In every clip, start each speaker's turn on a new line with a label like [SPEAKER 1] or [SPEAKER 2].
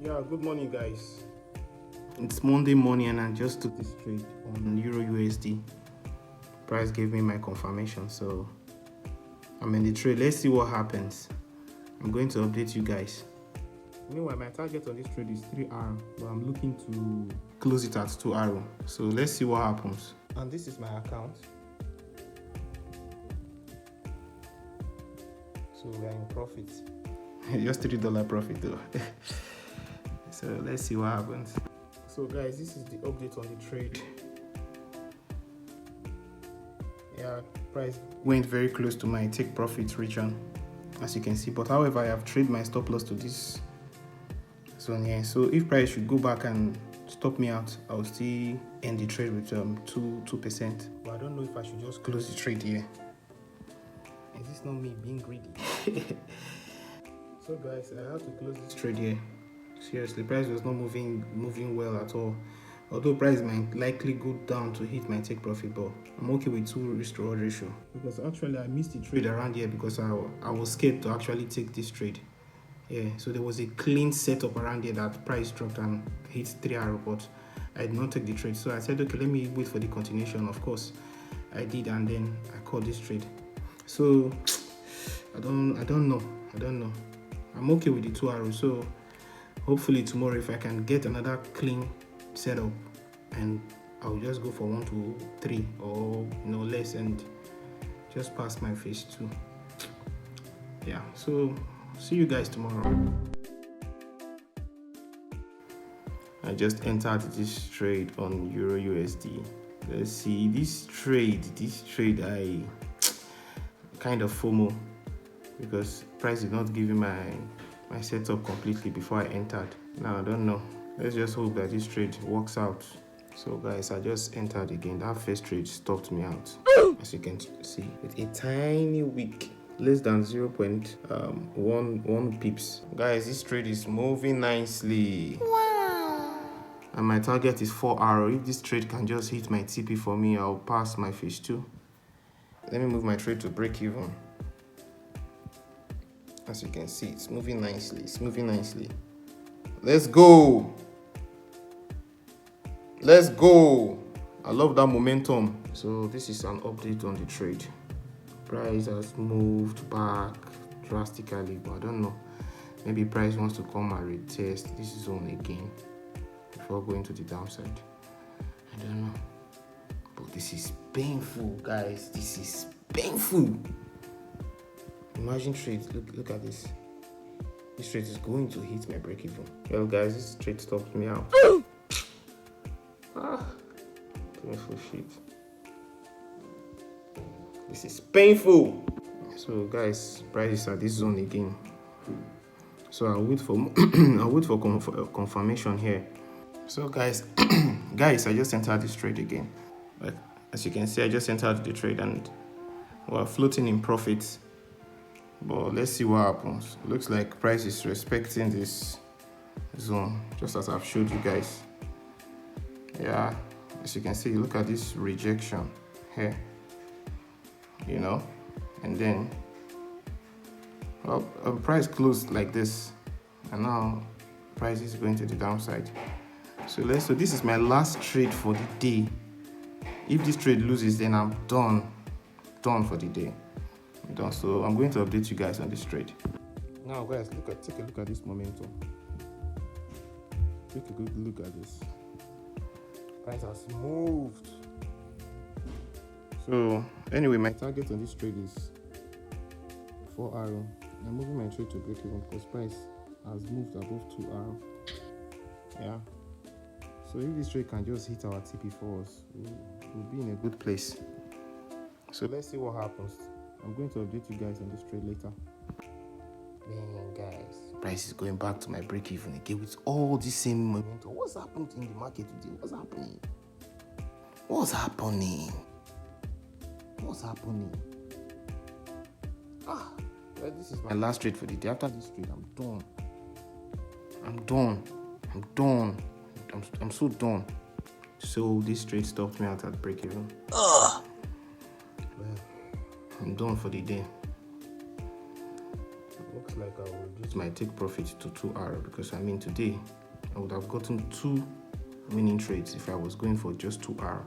[SPEAKER 1] Yeah, good morning, guys. It's Monday morning and I just took this trade on Euro USD. Price gave me my confirmation, so I'm in the trade. Let's see what happens. I'm going to update you guys. Meanwhile, my target on this trade is 3R, but I'm looking to close it at 2R. So let's see what happens. And this is my account. So we are in profit. Just $3 profit though. So let's see what happens. So guys, this is the update on the trade. Yeah, price went very close to my take profit region, as you can see, but however I have traded my stop loss to this zone here. So if price should go back and stop me out, I'll still end the trade with 2%. But I don't know if I should just close the trade here. Is this not me being greedy? So guys, I have to close this trade here. Seriously, price was not moving well at all. Although price might likely go down to hit my take profit, but I'm okay with 2 risk to reward ratio, because actually I missed the trade around here because I was scared to actually take this trade. Yeah, so there was a clean setup around here that price dropped and hit 3R, but I did not take the trade. So I said, okay, let me wait for the continuation. Of course I did, and then I caught this trade. So I don't know. I'm okay with the 2R. So hopefully tomorrow, if I can get another clean setup, and I'll just go for 1 to 3 or less and just pass my phase 2. Yeah, so see you guys tomorrow. I just entered this trade on Euro USD. Let's see, this trade I kind of FOMO because price did not give me my setup completely before I entered. Now I don't know. Let's just hope that this trade works out. So guys, I just entered again. That first trade stopped me out, as you can see, with a tiny wick, less than 0.11 pips. Guys, this trade is moving nicely. Wow. And my target is 4R. If this trade can just hit my TP for me, I'll pass my phase 2. Let me move my trade to break even. As you can see, it's moving nicely. Let's go. I love that momentum. So this is an update on the trade. Price has moved back drastically, but I don't know. Maybe price wants to come and retest this zone again before going to the downside. I don't know. But this is painful, guys. This is painful. Imagine trade. Look at this. This trade is going to hit my break even. Well, guys, this trade stopped me out. Painful shit. This is painful. So, guys, price is at this zone again. So I'll wait for confirmation here. So, guys, I just entered this trade again. But as you can see, I just entered the trade and we're floating in profit. But let's see what happens. Looks like price is respecting this zone, just as I've showed you guys. Yeah, as you can see, look at this rejection here, and then price closed like this, and now price is going to the downside. So this is my last trade for the day. If this trade loses, then I'm done for the day. So I'm going to update you guys on this trade. Now guys, take a look at this momentum. Take a good look at this. Price has moved. So anyway, my target on this trade is 4R. I'm moving my trade to break even because price has moved above 2R. Yeah. So if this trade can just hit our TP for us, we'll be in a good place. So let's see what happens. I'm going to update you guys on this trade later. Man, guys, price is going back to my break even again with all the same momentum. What's happening in the market today? What's happening? Well, this is my last trade for the day. After this trade, I'm done. I'm so done. So this trade stopped me out at break even. Well, I'm done for the day. looks like I will reduce my take profit to 2R, because I mean today I would have gotten 2 winning trades if I was going for just 2R.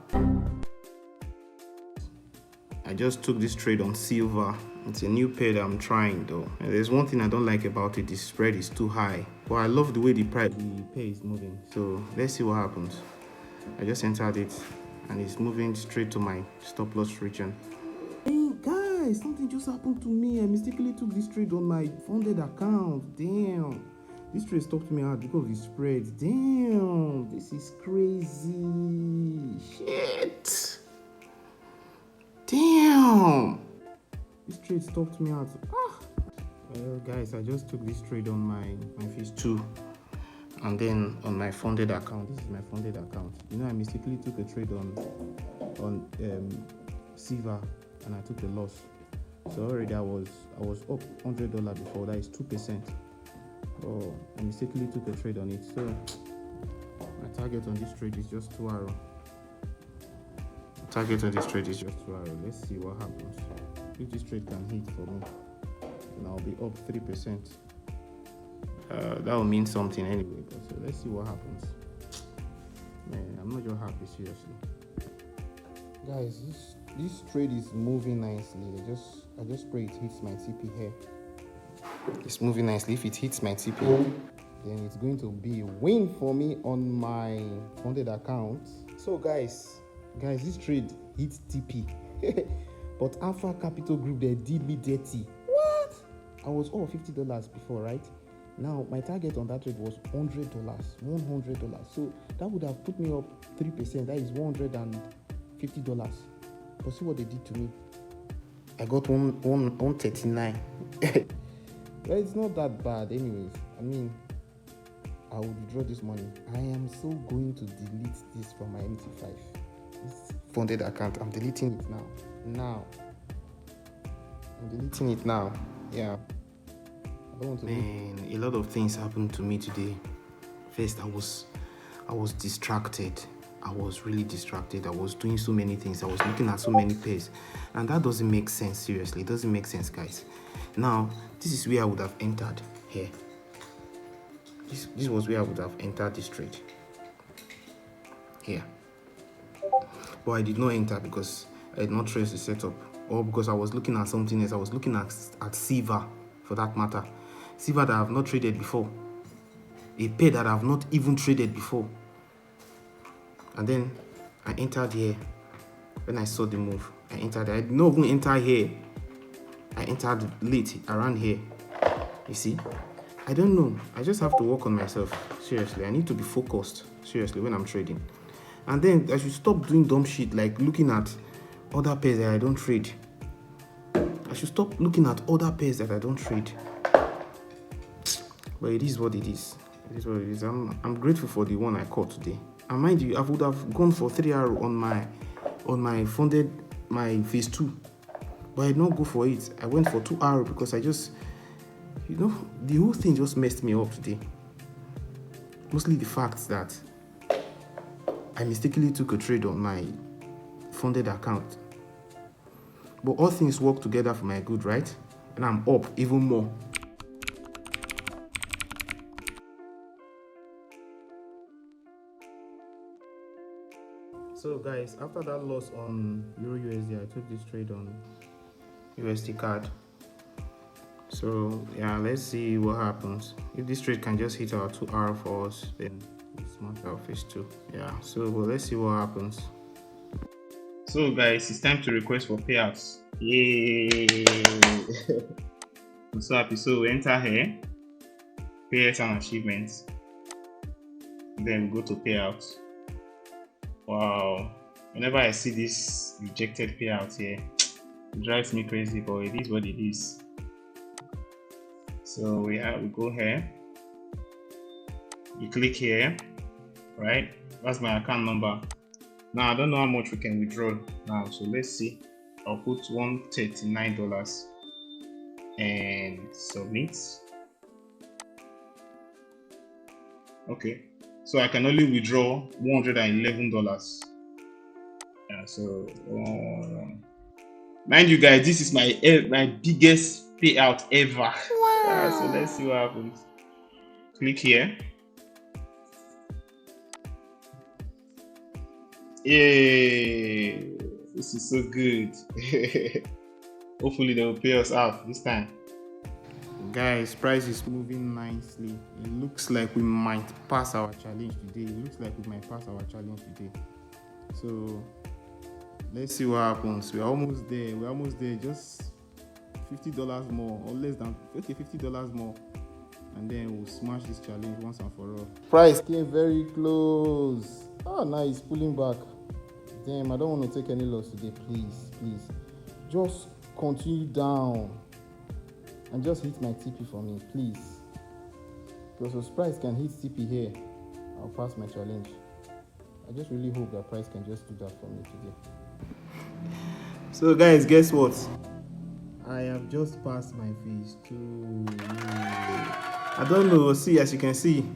[SPEAKER 1] I just took this trade on silver. It's a new pair that I'm trying though. And there's one thing I don't like about it, the spread is too high. But I love the way the pair is moving. So let's see what happens. I just entered it and it's moving straight to my stop loss region. Hey guys, something just happened to me. I mistakenly took this trade on my funded account. Damn. This trade stopped me out because of the spread. Damn, this is crazy. Shit. Damn. This trade stopped me out. Well guys, I just took this trade on my phase 2 and then on my funded account. This is my funded account. You know, I mistakenly took a trade on silver and I took a loss. So already I was up $100 before. That is 2%. Oh, I mistakenly took a trade on it. So my target on this trade is just 2R. Target on this trade is just 2R. Let's see what happens. If this trade can hit for me, then I'll be up 3%. That will mean something anyway. But so let's see what happens. Man, I'm not just happy, seriously. Guys, this trade is moving nicely. I just pray it hits my TP here. It's moving nicely. If it hits my TP, then it's going to be a win for me on my funded account. So guys, this trade hits TP. But Alpha Capital Group, they did me dirty. What? I was all $50 before, right? Now my target on that trade was $100. So that would have put me up 3%. That is $150. But see what they did to me. I got 139. Well, it's not that bad anyways. I mean, I will withdraw this money. I am so going to delete this from my EP5. This funded account, I'm deleting it now. I'm deleting it now. Yeah. I don't want to. Man, a lot of things happened to me today. First, I was distracted. I was really distracted. I was doing so many things. I was looking at so many pairs. And that doesn't make sense, seriously. It doesn't make sense, guys. Now, this is where I would have entered here. This was where I would have entered this trade. Here. But I did not enter because I did not trace the setup. Or because I was looking at something else. I was looking at silver, for that matter. Silver that I have not traded before. A pair that I have not even traded before. And then I entered here. When I saw the move, I entered. I did not even enter here. I entered late, around here. You see? I don't know. I just have to work on myself. Seriously, I need to be focused. Seriously, when I'm trading. And then I should stop doing dumb shit like looking at other pairs that I don't trade. I should stop looking at other pairs that I don't trade. But it is what it is. It is what it is. I'm grateful for the one I caught today. And mind you, I would have gone for 3R on my funded, my phase 2. But I did not go for it. I went for 2R because I just, the whole thing just messed me up today. Mostly the fact that I mistakenly took a trade on my funded account. But all things work together for my good, right? And I'm up even more. So guys, after that loss on Euro USD, I took this trade on USD card. So yeah, let's see what happens. If this trade can just hit our 2R for us, then it's smart our phase 2. Yeah, so let's see what happens. So guys, it's time to request for payouts. Yay! I'm so happy. So we enter here, payouts and achievements. Then we go to payouts. Wow! Whenever I see this rejected payout here, it drives me crazy, but it is what it is. So we go here. You click here, right? That's my account number. Now I don't know how much we can withdraw now, so let's see. I'll put $139 and submit. Okay, so I can only withdraw $111. Yeah, so mind you guys, this is my biggest payout ever. Wow. So let's see what happens. Click here. Yay! This is so good. Hopefully they will pay us out this time. Guys, price is moving nicely. It looks like we might pass our challenge today. So let's see what happens. We're almost there. Just $50 more, or less than, okay, $50 more, and then we'll smash this challenge once and for all. Price came very close. Oh, now it's pulling back. Damn, I don't want to take any loss today. Please, just continue down and just hit my TP for me, please. Because price can hit TP here, I'll pass my challenge. I just really hope that price can just do that for me today. So guys, guess what? I have just passed my phase 2. I don't know. See, as you can see,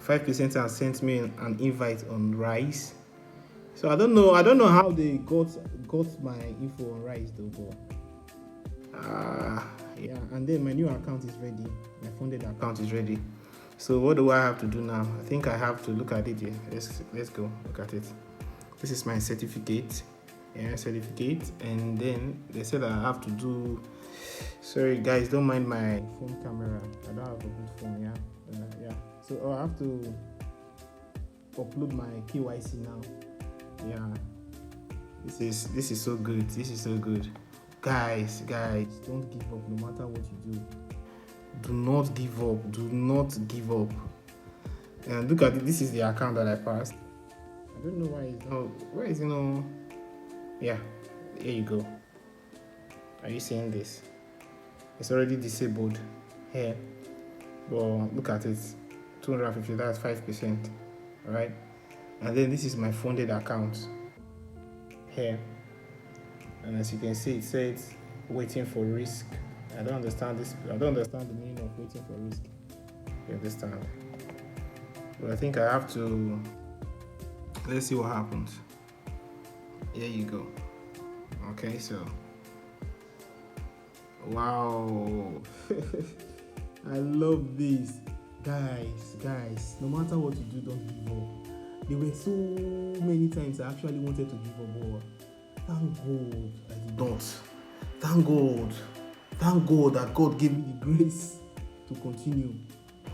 [SPEAKER 1] 5% has sent me an invite on Rise. So I don't know how they got my info on Rise though. But yeah, and then my new account is ready. My funded account is ready. So what do I have to do now? I think I have to look at it here. Let's go look at it. This is my certificate. Yeah, certificate, and then they said I have to do. Sorry guys, don't mind my phone camera. I don't have a good phone. Yeah. So I have to upload my KYC now. Yeah. This is so good. Guys, don't give up no matter what you do. Do not give up. And look at it. This is the account that I passed. I don't know why it's not. Where is it now? Yeah, here you go. Are you seeing this? It's already disabled here. But look at it. 250, that's 5%. Alright? And then this is my funded account here. And as you can see, it says waiting for risk. I don't understand this. I don't understand the meaning of waiting for risk. You understand? But I think I have to. Let's see what happens. Here you go. Okay, so wow. I love this. Guys, no matter what you do, don't give up. There were so many times I actually wanted to give up, but thank God I did not. Thank God that God gave me the grace to continue.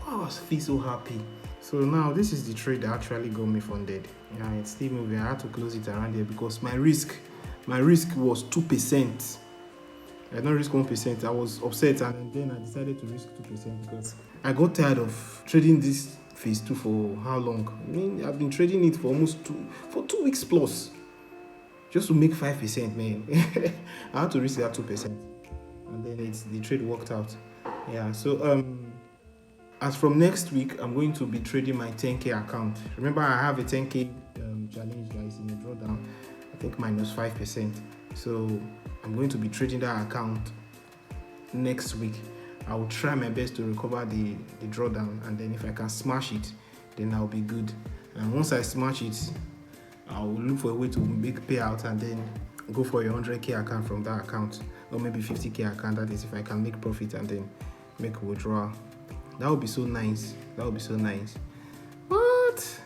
[SPEAKER 1] Wow, I feel so happy. So now this is the trade that actually got me funded. Yeah, it's still moving. I had to close it around here because my risk was 2%. I didn't risk 1%. I was upset, and then I decided to risk 2% because I got tired of trading this phase 2 for how long? I mean, I've been trading it for almost 2 weeks plus, just to make 5%, man. I had to risk that 2%, and then the trade worked out. Yeah. So as from next week, I'm going to be trading my 10K account. Remember, I have a 10K challenge that is in a drawdown. I think minus 5%. So I'm going to be trading that account next week. I will try my best to recover the drawdown, and then if I can smash it, then I'll be good. And once I smash it, I'll look for a way to make payout and then go for a 100K account from that account, or maybe 50K account. That is if I can make profit and then make a withdrawal. That would be so nice. What?